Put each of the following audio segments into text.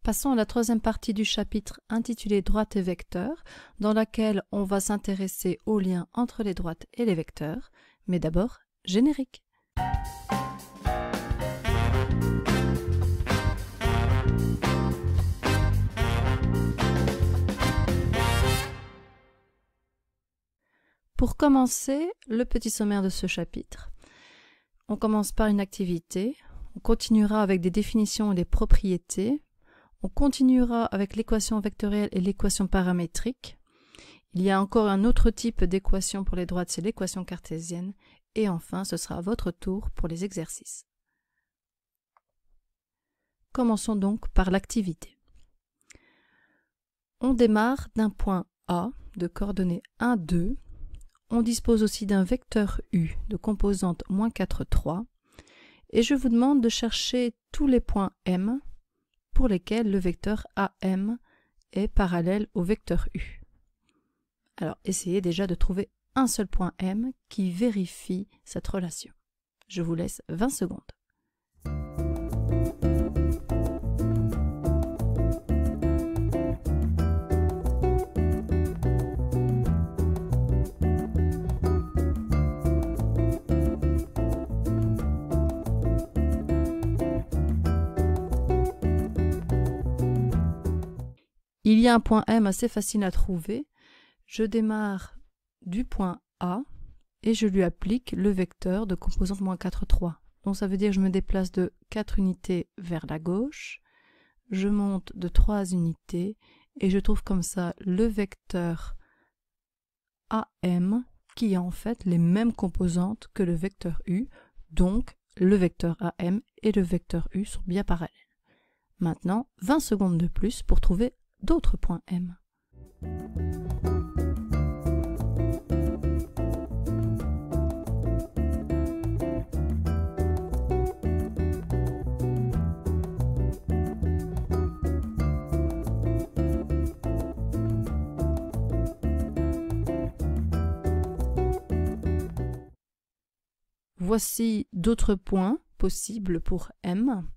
Passons à la troisième partie du chapitre intitulé Droite et vecteurs, dans laquelle on va s'intéresser aux liens entre les droites et les vecteurs. Mais d'abord, générique. Pour commencer, le petit sommaire de ce chapitre. On commence par une activité, on continuera avec des définitions et des propriétés, on continuera avec l'équation vectorielle et l'équation paramétrique. Il y a encore un autre type d'équation pour les droites, c'est l'équation cartésienne. Et enfin, ce sera à votre tour pour les exercices. Commençons donc par l'activité. On démarre d'un point A de coordonnées 1, 2. On dispose aussi d'un vecteur U de composante -4, 3. Et je vous demande de chercher tous les points M pour lesquels le vecteur AM est parallèle au vecteur U. Alors, essayez déjà de trouver un seul point M qui vérifie cette relation. Je vous laisse 20 secondes. Il y a un point M assez facile à trouver. Je démarre du point A et je lui applique le vecteur de composante -4, 3. Donc ça veut dire que je me déplace de 4 unités vers la gauche, je monte de 3 unités et je trouve comme ça le vecteur AM qui a en fait les mêmes composantes que le vecteur U, donc le vecteur AM et le vecteur U sont bien parallèles. Maintenant, 20 secondes de plus pour trouver d'autres points M. Voici d'autres points possibles pour M.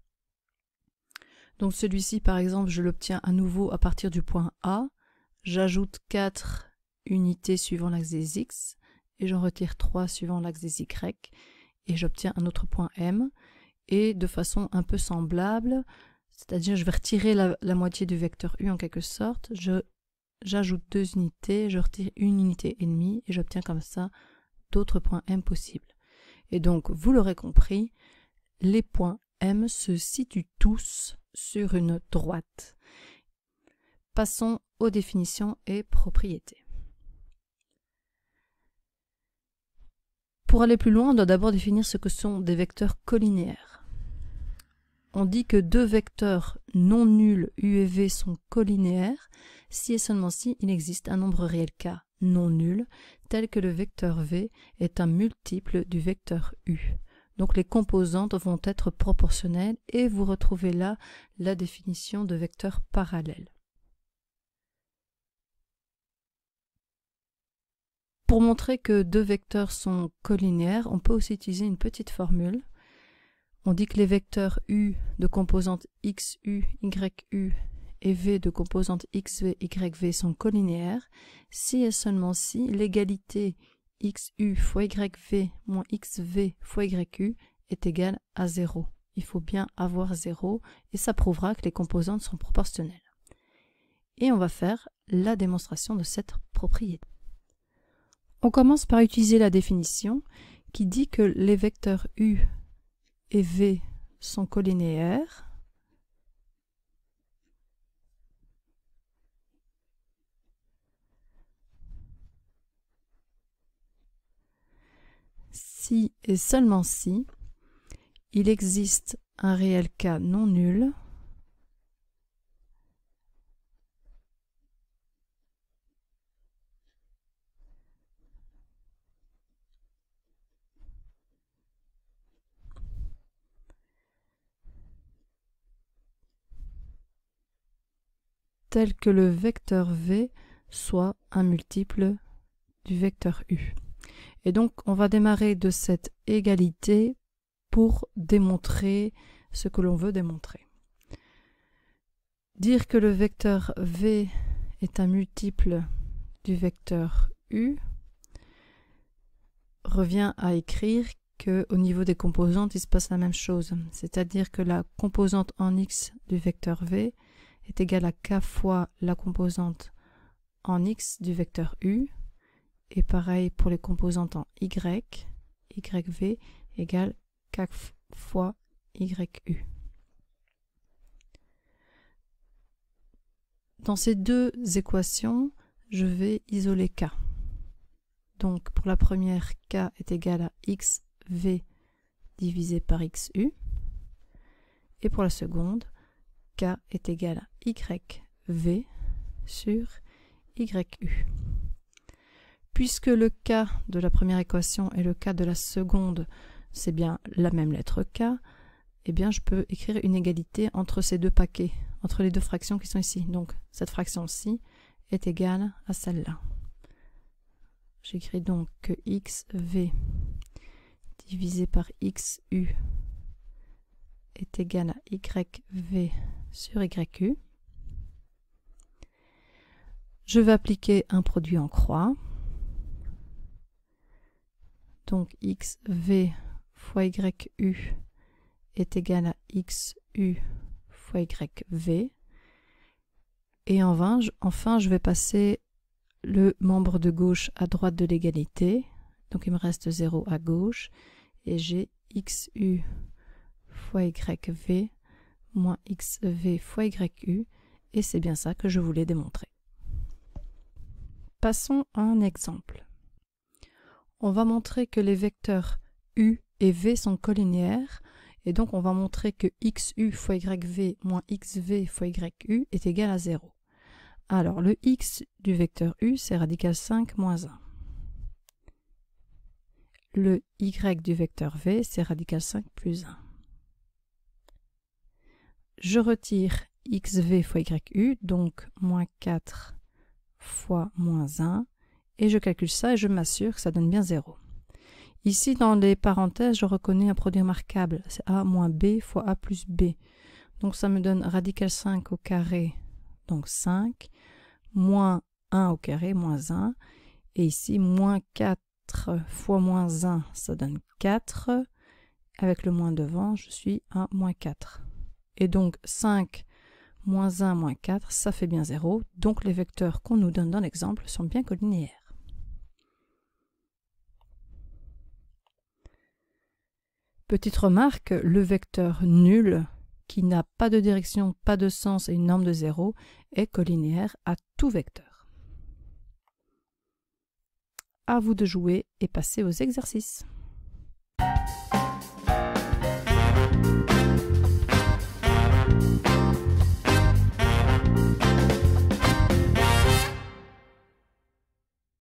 Donc celui-ci, par exemple, je l'obtiens à nouveau à partir du point A. J'ajoute 4 unités suivant l'axe des X et j'en retire 3 suivant l'axe des Y et j'obtiens un autre point M. Et de façon un peu semblable, c'est-à-dire je vais retirer la moitié du vecteur U en quelque sorte, j'ajoute 2 unités, je retire 1 unité et demie et j'obtiens comme ça d'autres points M possibles. Et donc, vous l'aurez compris, les points M se situent tous sur une droite. Passons aux définitions et propriétés. Pour aller plus loin, on doit d'abord définir ce que sont des vecteurs collinéaires. On dit que deux vecteurs non nuls U et V sont collinéaires si et seulement si il existe un nombre réel K non nul, tel que le vecteur V est un multiple du vecteur U. Donc les composantes vont être proportionnelles et vous retrouvez là la définition de vecteur parallèle. Pour montrer que deux vecteurs sont collinéaires, on peut aussi utiliser une petite formule. On dit que les vecteurs U de composante XU, YU et V de composante XV, YV sont collinéaires si et seulement si l'égalité XU fois YV moins XV fois YU est égale à 0. Il faut bien avoir 0 et ça prouvera que les composantes sont proportionnelles. Et on va faire la démonstration de cette propriété. On commence par utiliser la définition qui dit que les vecteurs U et V sont collinéaires si et seulement si il existe un réel K non nul tel que le vecteur V soit un multiple du vecteur U. Et donc, on va démarrer de cette égalité pour démontrer ce que l'on veut démontrer. Dire que le vecteur V est un multiple du vecteur U revient à écrire qu'au niveau des composantes, il se passe la même chose. C'est-à-dire que la composante en X du vecteur V est égale à K fois la composante en X du vecteur U. Et pareil pour les composantes en Y, YV égale K fois YU. Dans ces deux équations, je vais isoler K. Donc pour la première, K est égal à XV divisé par XU. Et pour la seconde, K est égal à YV sur YU. Puisque le K de la première équation et le K de la seconde, c'est bien la même lettre K, eh bien je peux écrire une égalité entre ces deux paquets, entre les deux fractions qui sont ici. Donc cette fraction-ci est égale à celle-là. J'écris donc que XV divisé par XU est égal à YV sur YU. Je vais appliquer un produit en croix. Donc XV fois YU est égal à XU fois YV. Et enfin, je vais passer le membre de gauche à droite de l'égalité. Donc il me reste 0 à gauche. Et j'ai XU fois YV moins XV fois YU. Et c'est bien ça que je voulais démontrer. Passons à un exemple. On va montrer que les vecteurs U et V sont collinéaires. Et donc on va montrer que XU fois YV moins XV fois YU est égal à 0. Alors, le x du vecteur u, c'est radical 5 moins 1. Le y du vecteur v, c'est radical 5 plus 1. Je retire xv fois yu, donc moins 4 fois moins 1, et je calcule ça et je m'assure que ça donne bien 0. Ici, dans les parenthèses, je reconnais un produit remarquable, c'est a moins b fois a plus b. Donc ça me donne radical 5 au carré, donc 5, moins 1 au carré, moins 1. Et ici, moins 4 fois moins 1, ça donne 4. Avec le moins devant, je suis à moins 4. Et donc 5 moins 1 moins 4, ça fait bien 0. Donc les vecteurs qu'on nous donne dans l'exemple sont bien collinéaires. Petite remarque, le vecteur nul, qui n'a pas de direction, pas de sens et une norme de 0, est collinéaire à tout vecteur. À vous de jouer et passer aux exercices.